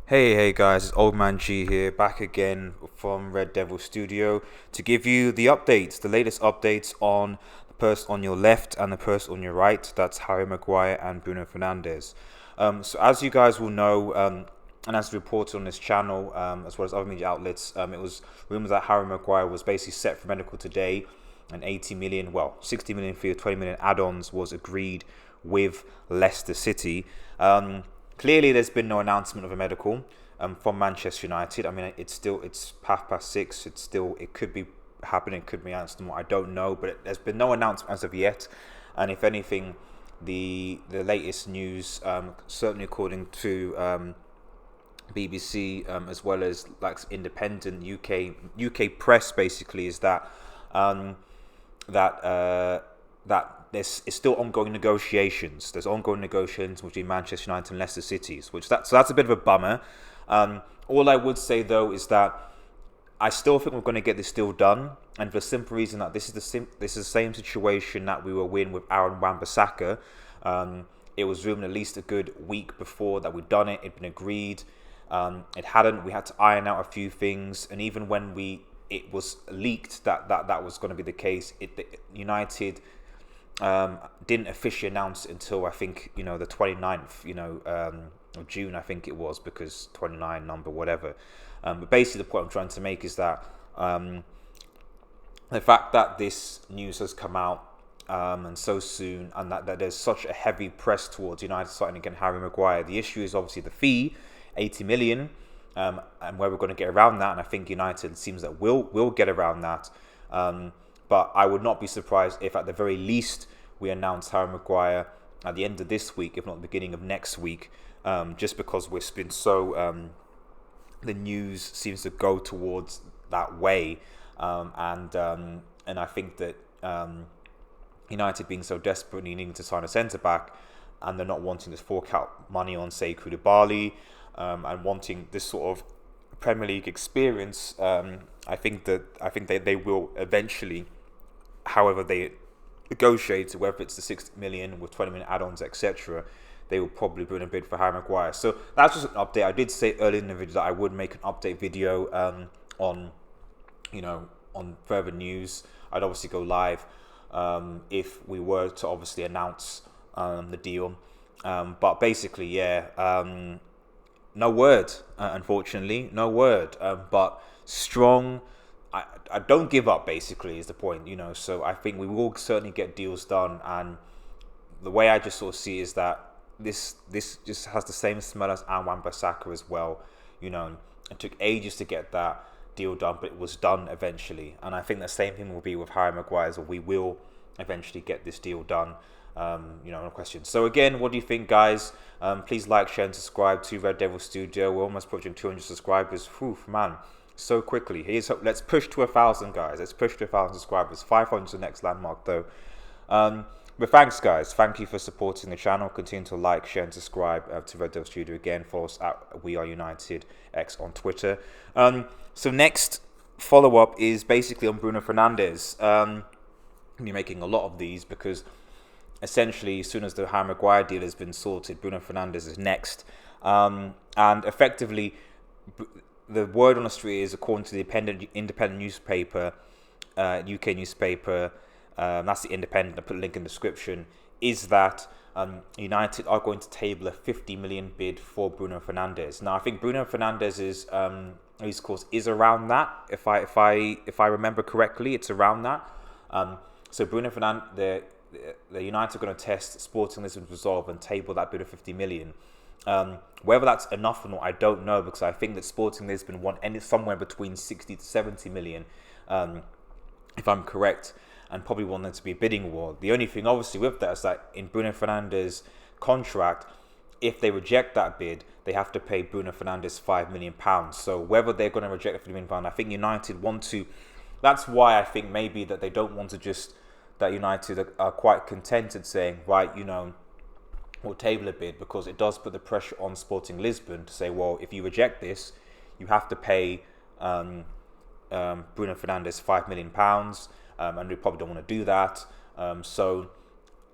Hey guys, it's Old Man G here, back again from Red Devil Studio to give you the updates, the latest updates on the person on your left and the person on your right. That's Harry Maguire and Bruno Fernandes. So as you guys will know, and as reported on this channel, as well as other media outlets, it was rumored that Harry Maguire was basically set for medical today, and 80 million, well, 60 million for 20 million add-ons was agreed with Leicester City. Clearly, there's been no announcement of a medical from Manchester United. I mean, it's 6:30. It could be happening, it could be announced tomorrow. I don't know, but there's been no announcement as of yet. And if anything, the latest news, certainly according to BBC, as well as like independent UK press, basically, is that that there's still ongoing negotiations. There's ongoing negotiations between Manchester United and Leicester City, so that's a bit of a bummer. All I would say though is that I still think we're going to get this deal done, and for the simple reason that this is the same situation that we were in with Aaron Wan-Bissaka. It was rumored at least a good week before that we'd done it. It'd been agreed. It hadn't. We had to iron out a few things, and even when it was leaked that was going to be the case, United didn't officially announce it until I think the 29th of June, I think it was, because 29 number whatever. But basically the point I'm trying to make is that the fact that this news has come out and so soon, and that there's such a heavy press towards United starting again Harry Maguire. The issue is obviously the fee, 80 million, and where we're going to get around that. And I think United seems that will get around that. But I would not be surprised if at the very least we announce Harry Maguire at the end of this week, if not the beginning of next week, just because we've been so the news seems to go towards that way, and I think that United being so desperately needing to sign a centre back, and they're not wanting to fork out money on, say, Koulibaly, and wanting this sort of Premier League experience. I think they will eventually, however they negotiate, whether it's the 60 million with 20 million add-ons, etc., they will probably bring a bid for Harry Maguire. So that's just an update. I did say earlier in the video that I would make an update video on further news. I'd obviously go live if we were to obviously announce the deal. But basically, no word, unfortunately, no word. But strong. I don't give up, basically, is the point, So I think we will certainly get deals done, and the way I just sort of see is that this just has the same smell as Wan-Bissaka as well. It took ages to get that deal done, but it was done eventually, and I think the same thing will be with Harry Maguire. So we will eventually get this deal done. No question. So again, what do you think, guys? Please like, share, and subscribe to Red Devil Studio. We're almost approaching 200 subscribers. Whew, man, so quickly. Let's push to 1,000, guys. Let's push to 1,000 subscribers. 500 is the next landmark, though. But thanks, guys. Thank you for supporting the channel. Continue to like, share, and subscribe to Red Devil Studio. Again, follow us at We Are United X on Twitter. So next follow-up is basically on Bruno Fernandes. We're making a lot of these because essentially, as soon as the Harry Maguire deal has been sorted, Bruno Fernandes is next. And effectively, the word on the street is, according to the independent newspaper, UK newspaper, that's the Independent, I put a link in the description, is that United are going to table a 50 million bid for Bruno Fernandes. Now, I think Bruno Fernandes his course is around that. If I remember correctly, it's around that. So Bruno Fernandes, the United are going to test Sporting Lisbon's resolve and table that bid of 50 million. Whether that's enough or not, I don't know, because I think that Sporting Lisbon want somewhere between 60 to 70 million, if I'm correct, and probably want there to be a bidding war. The only thing, obviously, with that is that in Bruno Fernandes' contract, if they reject that bid, they have to pay Bruno Fernandes £5 million. So whether they're going to reject the £50 million, I think United want to. That's why I think maybe that they don't want to that United are quite contented saying, right, we'll table a bid, because it does put the pressure on Sporting Lisbon to say, well, if you reject this, you have to pay Bruno Fernandes £5 million, and we probably don't want to do that. So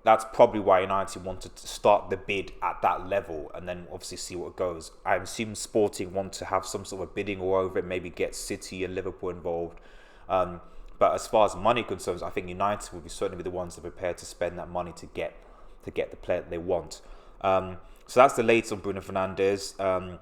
that's probably why United wanted to start the bid at that level and then obviously see what goes. I assume Sporting want to have some sort of bidding war over it, maybe get City and Liverpool involved. But as far as money concerns, I think United will certainly be the ones that are prepared to spend that money to get the player that they want. So that's the latest on Bruno Fernandes.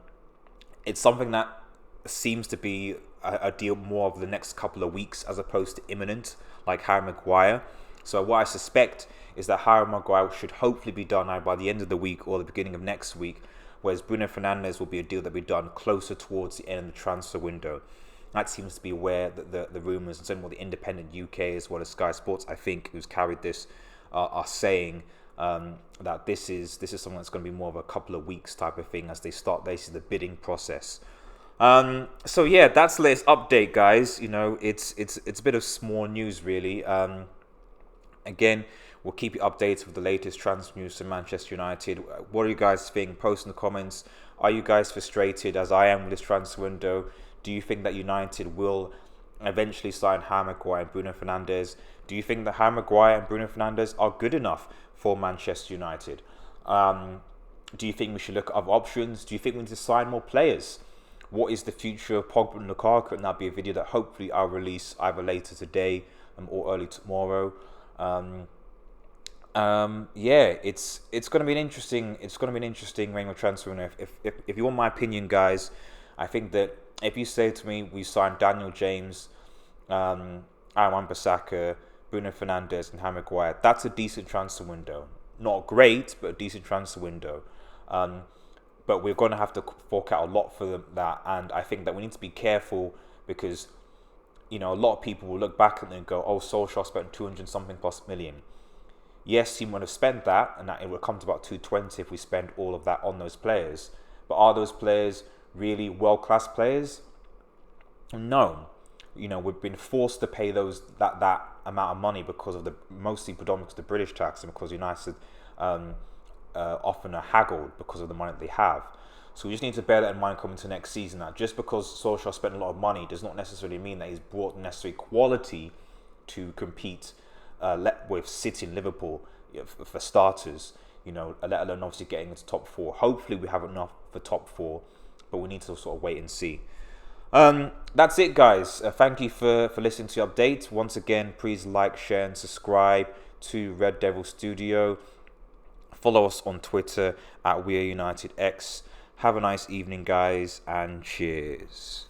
It's something that seems to be a deal more of the next couple of weeks as opposed to imminent, like Harry Maguire. So what I suspect is that Harry Maguire should hopefully be done either by the end of the week or the beginning of next week, whereas Bruno Fernandes will be a deal that will be done closer towards the end of the transfer window. That seems to be where the rumours, and certainly what the Independent UK as well as Sky Sports, I think, who's carried this, are saying that this is something that's going to be more of a couple of weeks type of thing as they start basically the bidding process. So yeah, that's the latest update, guys. You know, it's a bit of small news really. Again, we'll keep you updated with the latest transfer news to Manchester United. What do you guys think? Post in the comments. Are you guys frustrated as I am with this transfer window? Do you think that United will eventually sign Harry Maguire and Bruno Fernandes? Do you think that Harry Maguire and Bruno Fernandes are good enough for Manchester United? Do you think we should look at other options? Do you think we need to sign more players? What is the future of Pogba and Lukaku? And that'll be a video that hopefully I'll release either later today or early tomorrow. Yeah, it's going to be an interesting reign of transfer. And if you want my opinion, guys, I think that if you say to me we signed Daniel James, Aaron Wan-Bissaka, Bruno Fernandes, and Harry Maguire, that's a decent transfer window. Not great, but a decent transfer window. But we're going to have to fork out a lot for that, and I think that we need to be careful because, you know, a lot of people will look back at it and go, "Oh, Solskjaer spent 200 something plus million." Yes, he would have spent that, and that it would come to about 220 if we spend all of that on those players. But are those players really world-class players? No. You know, we've been forced to pay that amount of money because of mostly predominantly the British tax, and because United often are haggled because of the money that they have. So we just need to bear that in mind coming to next season. That just because Solskjaer spent a lot of money does not necessarily mean that he's brought the necessary quality to compete with City and Liverpool, for starters. You know, let alone obviously getting into top four. Hopefully we have enough for top four, but we need to sort of wait and see. That's it, guys. Thank you for listening to the update. Once again, please like, share, and subscribe to Red Devil Studio. Follow us on Twitter at WeAreUnitedX. Have a nice evening, guys, and cheers.